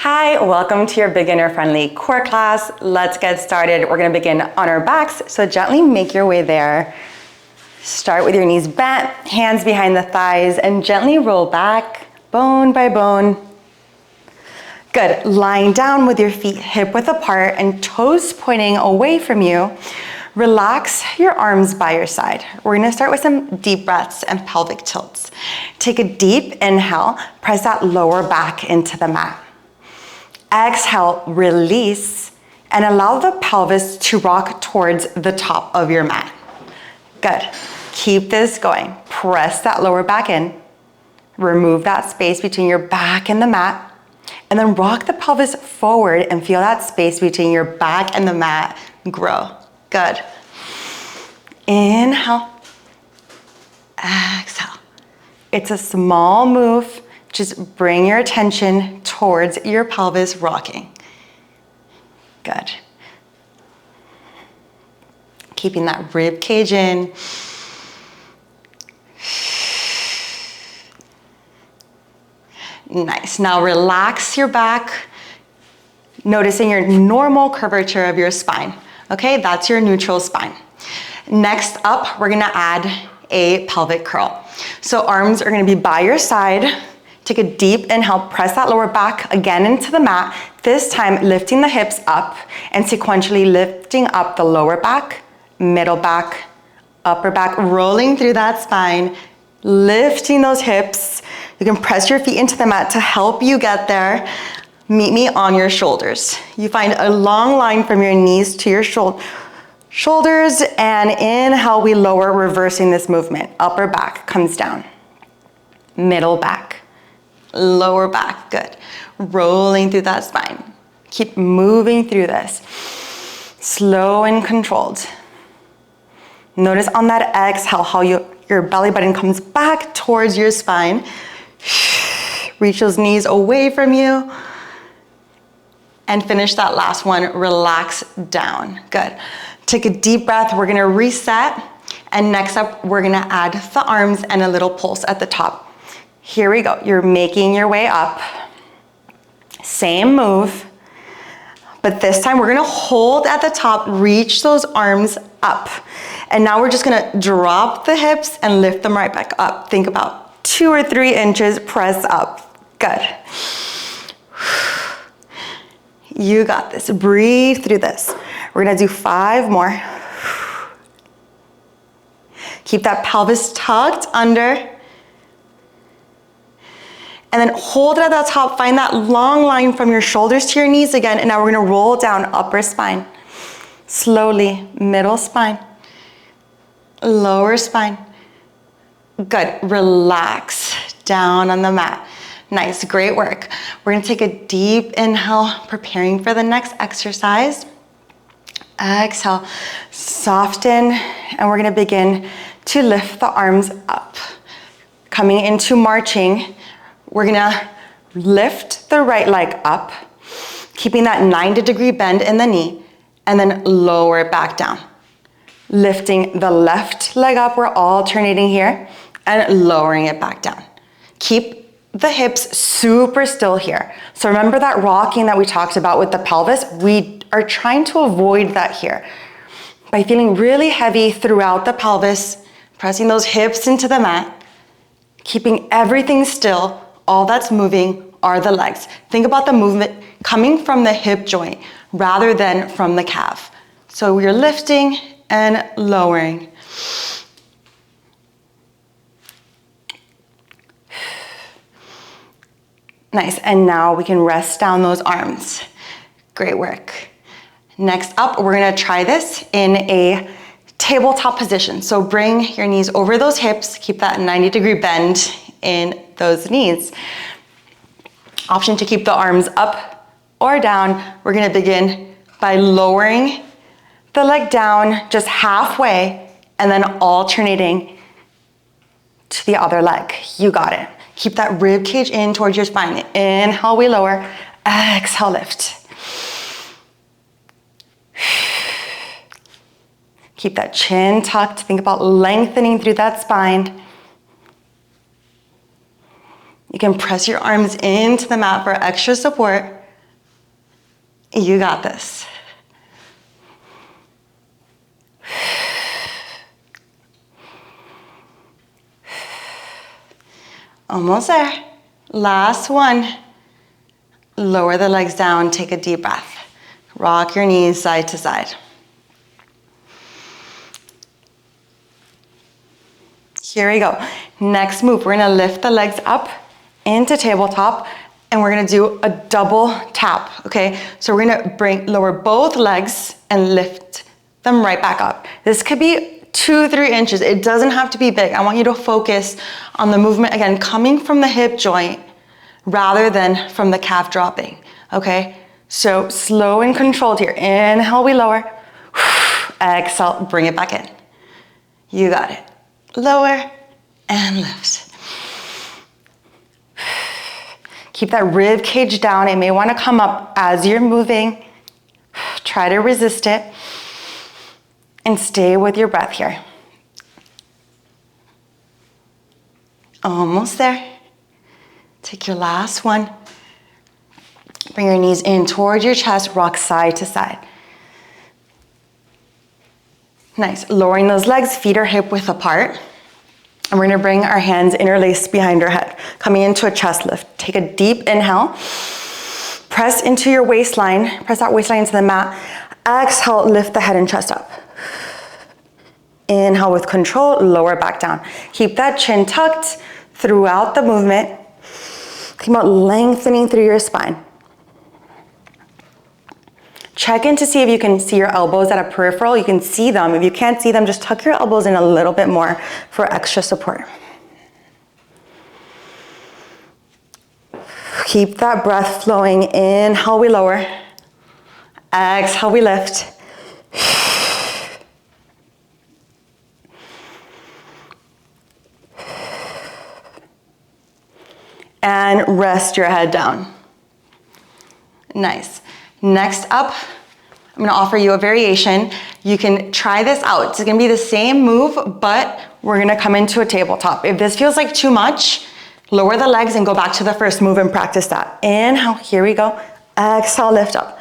Hi, welcome to your beginner-friendly core class. Let's get started. We're gonna begin on our backs, so gently make your way there. Start with your knees bent, hands behind the thighs, and gently roll back, bone by bone. Good, lying down with your feet hip-width apart and toes pointing away from you. Relax your arms by your side. We're gonna start with some deep breaths and pelvic tilts. Take a deep inhale, press that lower back into the mat. Exhale, release, and allow the pelvis to rock towards the top of your mat. Good. Keep this going. Press that lower back in. Remove that space between your back and the mat. And then rock the pelvis forward and feel that space between your back and the mat grow. Good. Inhale. Exhale. It's a small move. Just bring your attention towards your pelvis rocking. Good. Keeping that rib cage in. Nice. Now relax your back, noticing your normal curvature of your spine. Okay, that's your neutral spine. Next up, we're gonna add a pelvic curl. So arms are gonna be by your side. Take a deep inhale, press that lower back again into the mat, this time lifting the hips up and sequentially lifting up the lower back, middle back, upper back, rolling through that spine, lifting those hips. You can press your feet into the mat to help you get there. Meet me on your shoulders. You find a long line from your knees to your shoulders, and inhale, we lower, reversing this movement. Upper back comes down, middle back, lower back, good. Rolling through that spine. Keep moving through this. Slow and controlled. Notice on that exhale how your belly button comes back towards your spine. Reach those knees away from you. And finish that last one, relax down. Good. Take a deep breath, we're gonna reset. And next up, we're gonna add the arms and a little pulse at the top. Here we go, you're making your way up. Same move, but this time we're gonna hold at the top, reach those arms up. And now we're just gonna drop the hips and lift them right back up. Think about 2 or 3 inches, press up. Good. You got this, breathe through this. We're gonna do 5 more. Keep that pelvis tucked under. And then hold it at the top, find that long line from your shoulders to your knees again, and now we're gonna roll down upper spine. Slowly, middle spine, lower spine. Good, relax down on the mat. Nice, great work. We're gonna take a deep inhale, preparing for the next exercise. Exhale, soften, and we're gonna begin to lift the arms up. Coming into marching, we're gonna lift the right leg up, keeping that 90-degree bend in the knee, and then lower it back down. Lifting the left leg up, we're alternating here, and lowering it back down. Keep the hips super still here. So remember that rocking that we talked about with the pelvis? We are trying to avoid that here. By feeling really heavy throughout the pelvis, pressing those hips into the mat, keeping everything still. All that's moving are the legs. Think about the movement coming from the hip joint rather than from the calf. So we're lifting and lowering. Nice, and now we can rest down those arms. Great work. Next up, we're gonna try this in a tabletop position. So bring your knees over those hips, keep that 90-degree bend in those knees. Option to keep the arms up or down. We're gonna begin by lowering the leg down just halfway and then alternating to the other leg. You got it. Keep that rib cage in towards your spine. Inhale, we lower. Exhale, lift. Keep that chin tucked. Think about lengthening through that spine. You can press your arms into the mat for extra support. You got this. Almost there. Last one. Lower the legs down, take a deep breath. Rock your knees side to side. Here we go. Next move, we're gonna lift the legs up into tabletop and we're gonna do a double tap, okay? So we're gonna lower both legs and lift them right back up. This could be 2-3 inches. It doesn't have to be big. I want you to focus on the movement, again, coming from the hip joint rather than from the calf dropping, okay? So slow and controlled here. Inhale, we lower. Exhale, bring it back in. You got it. Lower and lift. Keep that rib cage down. It may want to come up as you're moving. Try to resist it. And stay with your breath here. Almost there. Take your last one. Bring your knees in towards your chest, rock side to side. Nice, lowering those legs, feet are hip width apart. And we're gonna bring our hands interlaced behind our head, coming into a chest lift. Take a deep inhale. Press into your waistline, press that waistline into the mat. Exhale, lift the head and chest up. Inhale with control, lower back down. Keep that chin tucked throughout the movement. Think about lengthening through your spine. Check in to see if you can see your elbows at a peripheral. You can see them. If you can't see them, just tuck your elbows in a little bit more for extra support. Keep that breath flowing. Inhale, we lower. Exhale, we lift. And rest your head down. Nice. Next up, I'm gonna offer you a variation. You can try this out. It's gonna be the same move, but we're gonna come into a tabletop. If this feels like too much, lower the legs and go back to the first move and practice that. Inhale, here we go. Exhale, lift up.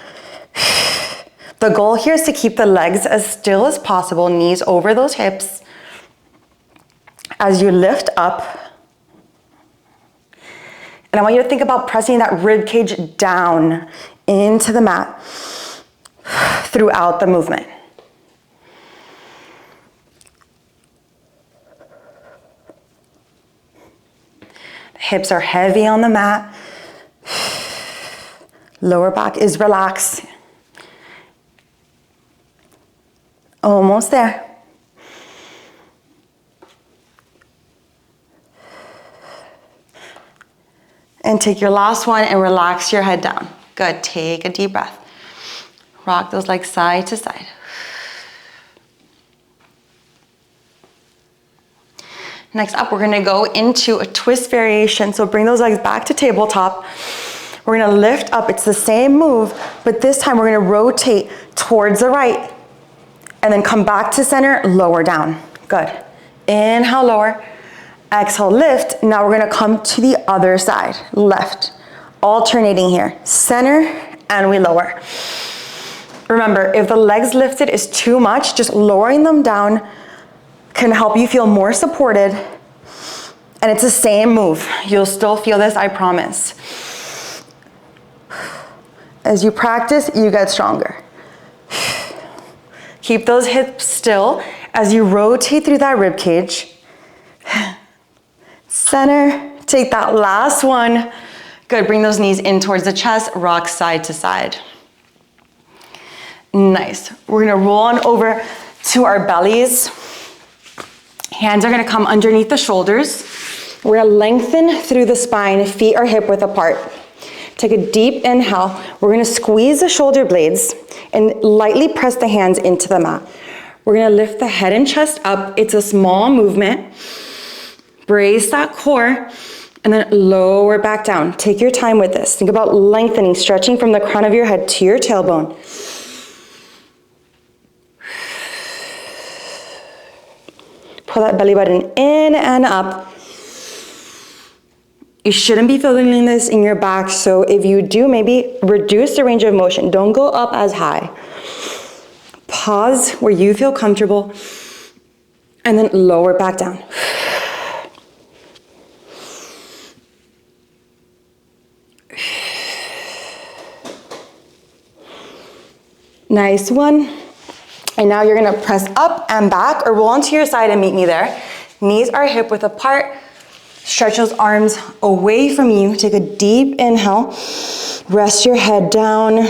The goal here is to keep the legs as still as possible, knees over those hips. As you lift up, and I want you to think about pressing that rib cage down into the mat throughout the movement. The hips are heavy on the mat. Lower back is relaxed. Almost there. And take your last one and relax your head down. Good, take a deep breath. Rock those legs side to side. Next up, we're gonna go into a twist variation. So bring those legs back to tabletop. We're gonna lift up, it's the same move, but this time we're gonna rotate towards the right and then come back to center, lower down. Good. Inhale, lower. Exhale, lift. Now we're gonna come to the other side, left. Alternating here, center, and we lower. Remember, if the legs lifted is too much, just lowering them down can help you feel more supported. And it's the same move. You'll still feel this, I promise. As you practice, you get stronger. Keep those hips still as you rotate through that rib cage. Center, take that last one. Good, bring those knees in towards the chest, rock side to side. Nice. We're gonna roll on over to our bellies. Hands are gonna come underneath the shoulders. We're gonna lengthen through the spine, feet are hip width apart. Take a deep inhale. We're gonna squeeze the shoulder blades and lightly press the hands into the mat. We're gonna lift the head and chest up. It's a small movement. Brace that core and then lower back down. Take your time with this. Think about lengthening, stretching from the crown of your head to your tailbone. Pull that belly button in and up. You shouldn't be feeling this in your back, so if you do, maybe reduce the range of motion. Don't go up as high. Pause where you feel comfortable, and then lower back down. Nice one. And now you're gonna press up and back, or roll onto your side and meet me there. Knees are hip width apart. Stretch those arms away from you. Take a deep inhale. Rest your head down.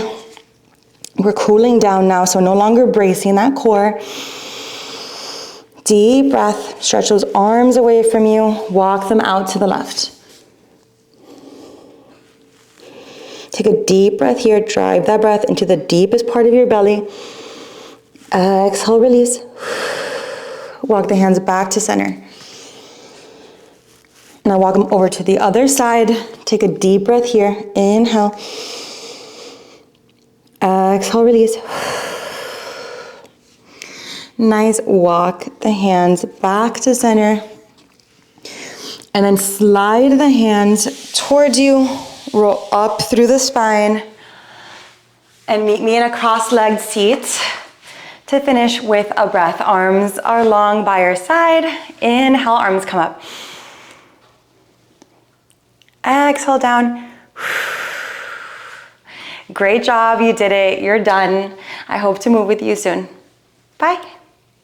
We're cooling down now, so no longer bracing that core. Deep breath. Stretch those arms away from you. Walk them out to the left. Take a deep breath here. Drive that breath into the deepest part of your belly. Exhale, release. Walk the hands back to center. Now walk them over to the other side. Take a deep breath here. Inhale. Exhale, release. Nice. Walk the hands back to center. And then slide the hands towards you. Roll up through the spine. And meet me in a cross-legged seat to finish with a breath. Arms are long by your side. Inhale, arms come up. Exhale down. Great job, you did it. You're done. I hope to move with you soon. Bye.